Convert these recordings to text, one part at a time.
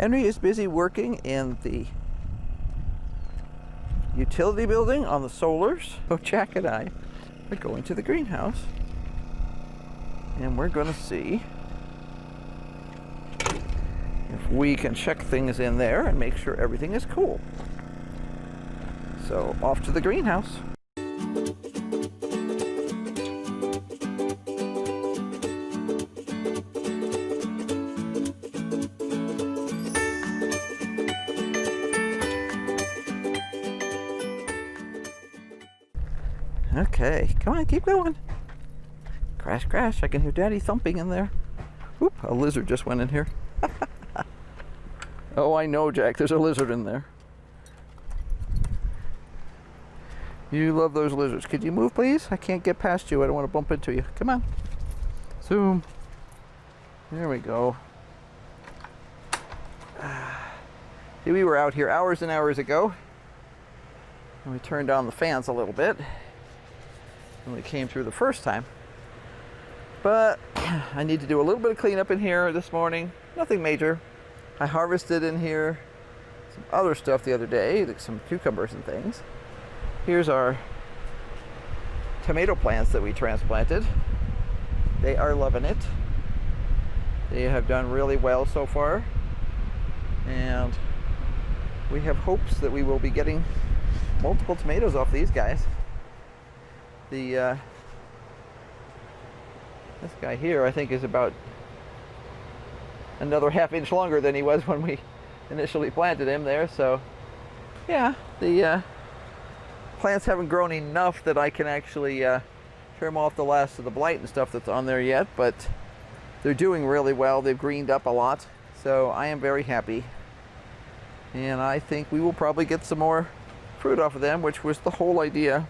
Henry is busy working in the utility building on the solars. So Jack and I are going to the greenhouse and we're going to see if we can check things in there and make sure everything is cool. So off to the greenhouse. Okay, come on, keep going. Crash, crash. I can hear Daddy thumping in there. Oop, a lizard just went in here. Oh, I know, Jack. There's a lizard in there. You love those lizards. Could you move, please? I can't get past you. I don't want to bump into you. Come on. Zoom. There we go. See, we were out here hours and hours ago. And we turned on the fans a little bit when we came through the first time. But I need to do a little bit of cleanup in here this morning. Nothing major. I harvested in here some other stuff the other day, like some cucumbers and things. Here's our tomato plants that we transplanted. They are loving it. They have done really well so far. And we have hopes that we will be getting multiple tomatoes off these guys. This guy here, I think, is about another ½ inch longer than he was when we initially planted him there. So yeah, the plants haven't grown enough that I can actually trim off the last of the blight and stuff that's on there yet, but they're doing really well. They've greened up a lot, so I am very happy, and I think we will probably get some more fruit off of them, which was the whole idea.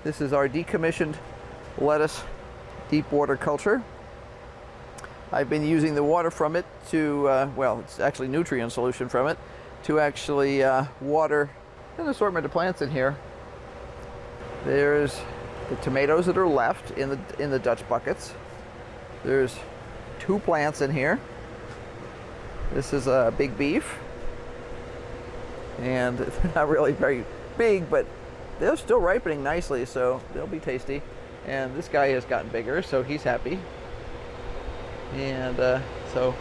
This is our decommissioned lettuce deep water culture. I've been using the water from it to, well, it's actually nutrient solution from it, to actually water an assortment of plants in here. There's the tomatoes that are left in the Dutch buckets. There's 2 plants in here. This is a big beef, and they're not really very big, but they're still ripening nicely, so they'll be tasty. And this guy has gotten bigger, so he's happy. And so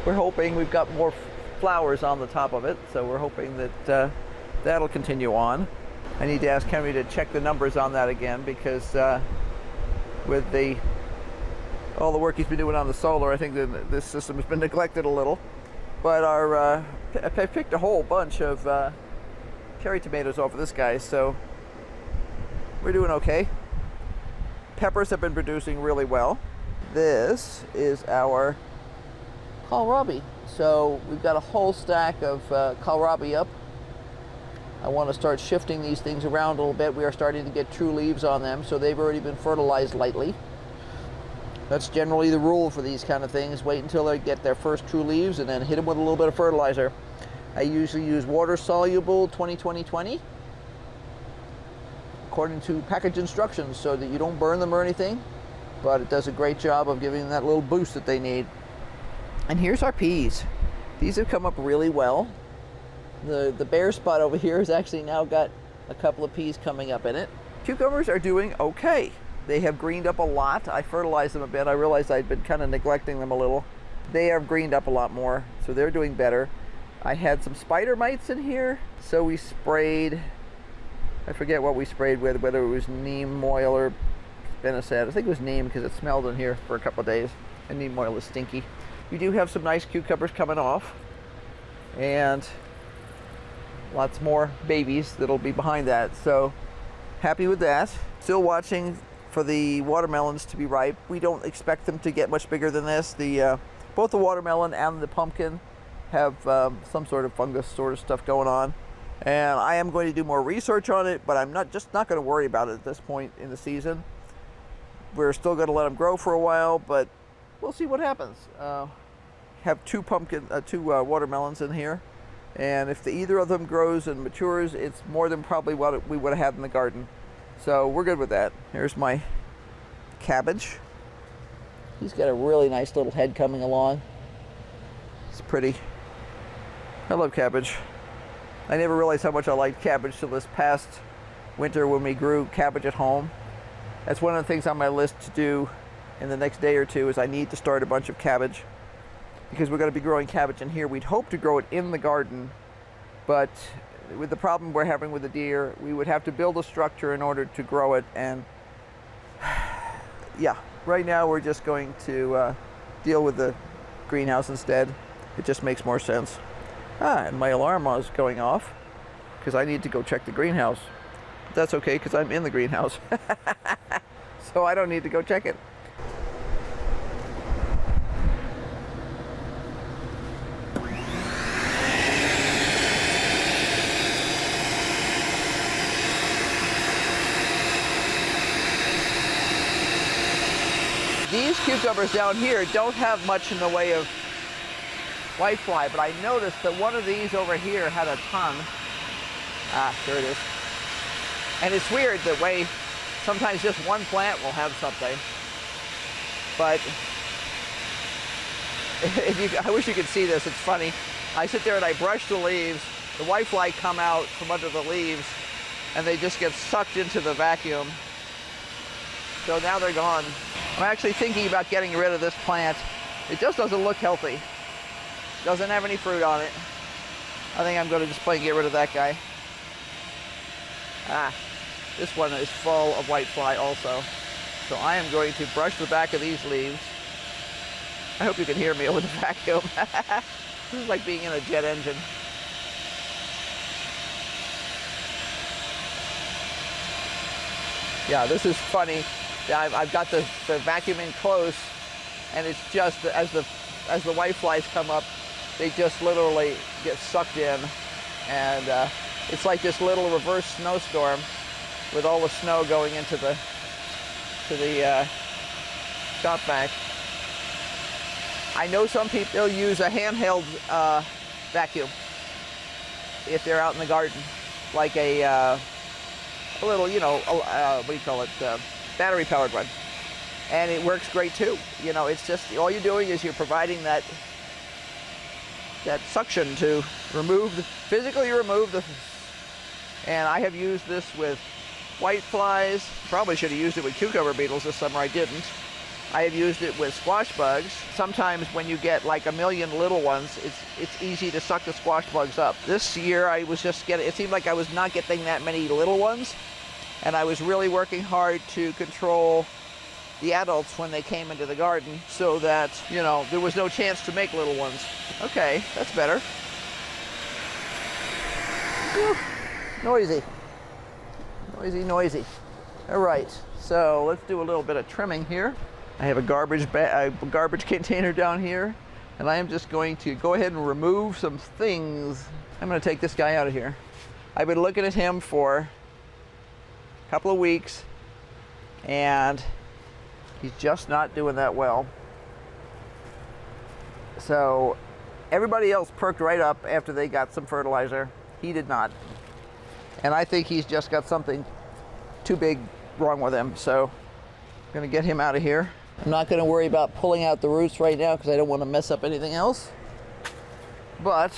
we're hoping, we've got more flowers on the top of it, so we're hoping that that'll continue on. I need to ask Henry to check the numbers on that again, because with all the work he's been doing on the solar, I think that this system has been neglected a little. But I picked a whole bunch of cherry tomatoes off of this guy, so we're doing okay. Peppers have been producing really well. This is our kohlrabi. So we've got a whole stack of kohlrabi up. I want to start shifting these things around a little bit. We are starting to get true leaves on them, so they've already been fertilized lightly. That's generally the rule for these kind of things. Wait until they get their first true leaves and then hit them with a little bit of fertilizer. I usually use water-soluble 20-20-20 according to package instructions, so that you don't burn them or anything, but it does a great job of giving them that little boost that they need. And here's our peas. These have come up really well. The bare spot over here has actually now got a couple of peas coming up in it. Cucumbers are doing okay. They have greened up a lot. I fertilized them a bit. I realized I'd been kind of neglecting them a little. They have greened up a lot more, so they're doing better. I had some spider mites in here, so we sprayed, I forget what we sprayed with, whether it was neem oil or spinosad. I think it was neem because it smelled in here for a couple of days, and neem oil is stinky. We do have some nice cucumbers coming off, and lots more babies that'll be behind that, so happy with that. Still watching for the watermelons to be ripe. We don't expect them to get much bigger than this. Both the watermelon and the pumpkin have some sort of fungus sort of stuff going on, and I am going to do more research on it, but I'm not going to worry about it at this point in the season. We're still going to let them grow for a while, but we'll see what happens. Have two watermelons in here, and if either of them grows and matures, it's more than probably what we would have had in the garden. So we're good with that. Here's my cabbage. He's got a really nice little head coming along. It's pretty. I love cabbage. I never realized how much I liked cabbage till this past winter when we grew cabbage at home. That's one of the things on my list to do in the next day or two is I need to start a bunch of cabbage because we're going to be growing cabbage in here. We'd hope to grow it in the garden, but with the problem we're having with the deer, we would have to build a structure in order to grow it. And yeah, right now we're just going to deal with the greenhouse instead. It just makes more sense. And my alarm was going off because I need to go check the greenhouse. But that's okay because I'm in the greenhouse. So I don't need to go check it. These cucumbers down here don't have much in the way of whitefly, but I noticed that one of these over here had a ton. There it is. And it's weird the way sometimes just one plant will have something. But I wish you could see this, it's funny. I sit there and I brush the leaves, the whitefly come out from under the leaves, and they just get sucked into the vacuum. So now they're gone. I'm actually thinking about getting rid of this plant. It just doesn't look healthy. Doesn't have any fruit on it. I think I'm going to just plain get rid of that guy. This one is full of whitefly also. So I am going to brush the back of these leaves. I hope you can hear me over the vacuum. This is like being in a jet engine. Yeah, this is funny. I've got the vacuum in close, and it's just as the whiteflies come up, they just literally get sucked in, and it's like this little reverse snowstorm with all the snow going into the shop vac. I know some people use a handheld vacuum if they're out in the garden, like a little, what do you call it? Battery powered one, and it works great too. It's just all you're doing is you're providing that suction to physically remove the. And I have used this with whiteflies. Probably should have used it with cucumber beetles this summer. I didn't. I have used it with squash bugs. Sometimes when you get like a million little ones, it's easy to suck the squash bugs up. This year I was just it seemed like I was not getting that many little ones. And I was really working hard to control the adults when they came into the garden so that, there was no chance to make little ones. Okay, that's better. Whew. Noisy. Noisy, noisy. All right, so let's do a little bit of trimming here. I have a garbage container down here, and I am just going to go ahead and remove some things. I'm going to take this guy out of here. I've been looking at him for couple of weeks, and he's just not doing that well. So everybody else perked right up after they got some fertilizer. He did not. And I think he's just got something too big wrong with him. So I'm going to get him out of here. I'm not going to worry about pulling out the roots right now because I don't want to mess up anything else. But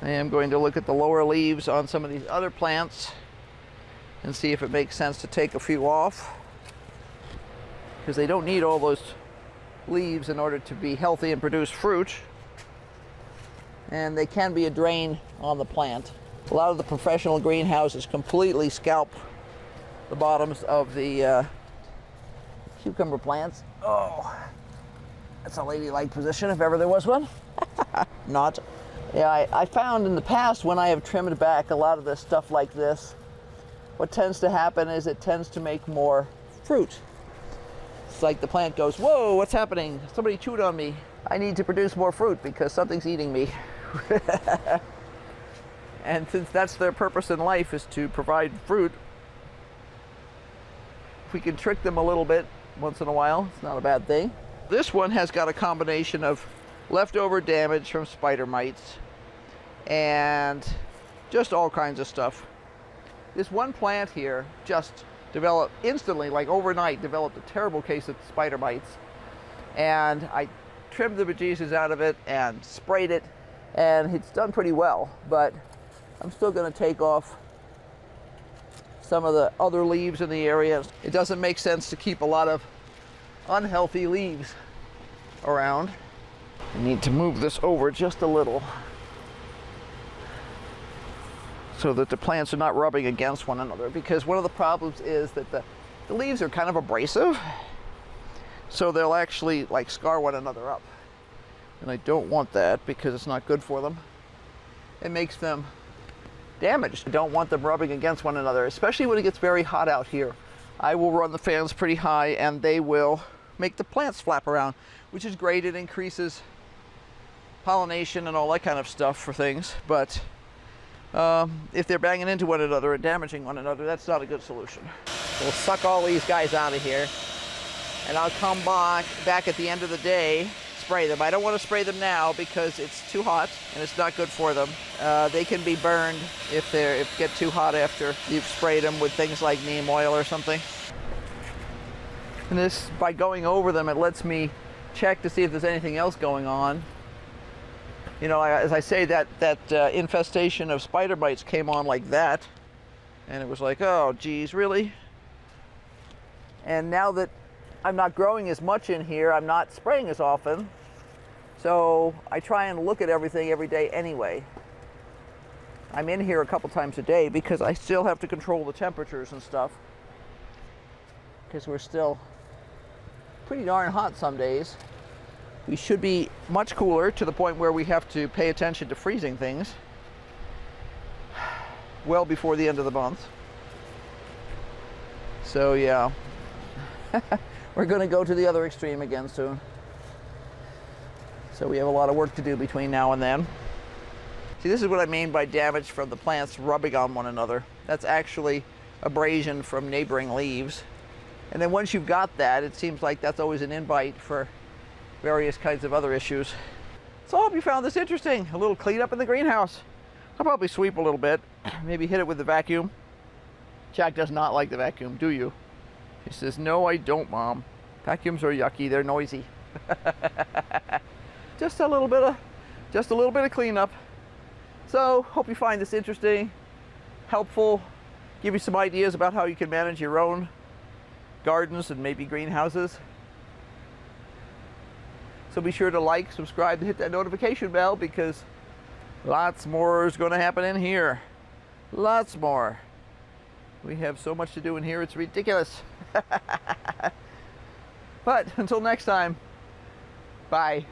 I am going to look at the lower leaves on some of these other plants and see if it makes sense to take a few off, because they don't need all those leaves in order to be healthy and produce fruit, and they can be a drain on the plant. A lot of the professional greenhouses completely scalp the bottoms of the cucumber plants. Oh, that's a ladylike position if ever there was one. Not. Yeah, I found in the past when I have trimmed back a lot of this stuff like this, what tends to happen is it tends to make more fruit. It's like the plant goes, whoa, what's happening? Somebody chewed on me. I need to produce more fruit because something's eating me. And since that's their purpose in life is to provide fruit, if we can trick them a little bit once in a while, it's not a bad thing. This one has got a combination of leftover damage from spider mites and just all kinds of stuff. This one plant here just developed instantly, like overnight, developed a terrible case of spider mites. And I trimmed the bejesus out of it and sprayed it, and it's done pretty well. But I'm still going to take off some of the other leaves in the area. It doesn't make sense to keep a lot of unhealthy leaves around. I need to move this over just a little so that the plants are not rubbing against one another, because one of the problems is that the leaves are kind of abrasive, so they'll actually like scar one another up, and I don't want that because it's not good for them. It makes them damaged. I don't want them rubbing against one another, especially when it gets very hot out here. I will run the fans pretty high and they will make the plants flap around, which is great. It increases pollination and all that kind of stuff for things, but if they're banging into one another and damaging one another, that's not a good solution. We'll suck all these guys out of here, and I'll come back at the end of the day, spray them. I don't want to spray them now because it's too hot and it's not good for them. They can be burned if they get too hot after you've sprayed them with things like neem oil or something. And this, by going over them, it lets me check to see if there's anything else going on. You know, as I say, that infestation of spider mites came on like that, and it was like, oh geez, really? And now that I'm not growing as much in here, I'm not spraying as often, so I try and look at everything every day anyway. I'm in here a couple times a day because I still have to control the temperatures and stuff, because we're still pretty darn hot some days. We should be much cooler, to the point where we have to pay attention to freezing things well before the end of the month. So yeah, we're going to go to the other extreme again soon. So we have a lot of work to do between now and then. See, this is what I mean by damage from the plants rubbing on one another. That's actually abrasion from neighboring leaves. And then once you've got that, it seems like that's always an invite for various kinds of other issues. So I hope you found this interesting. A little cleanup in the greenhouse. I'll probably sweep a little bit, maybe hit it with the vacuum. Jack does not like the vacuum, do you? He says, no, I don't, Mom. Vacuums are yucky, they're noisy. Just a little bit of cleanup. So hope you find this interesting, helpful, give you some ideas about how you can manage your own gardens and maybe greenhouses. So be sure to like, subscribe, and hit that notification bell, because lots more is going to happen in here. Lots more. We have so much to do in here, it's ridiculous. But until next time, bye.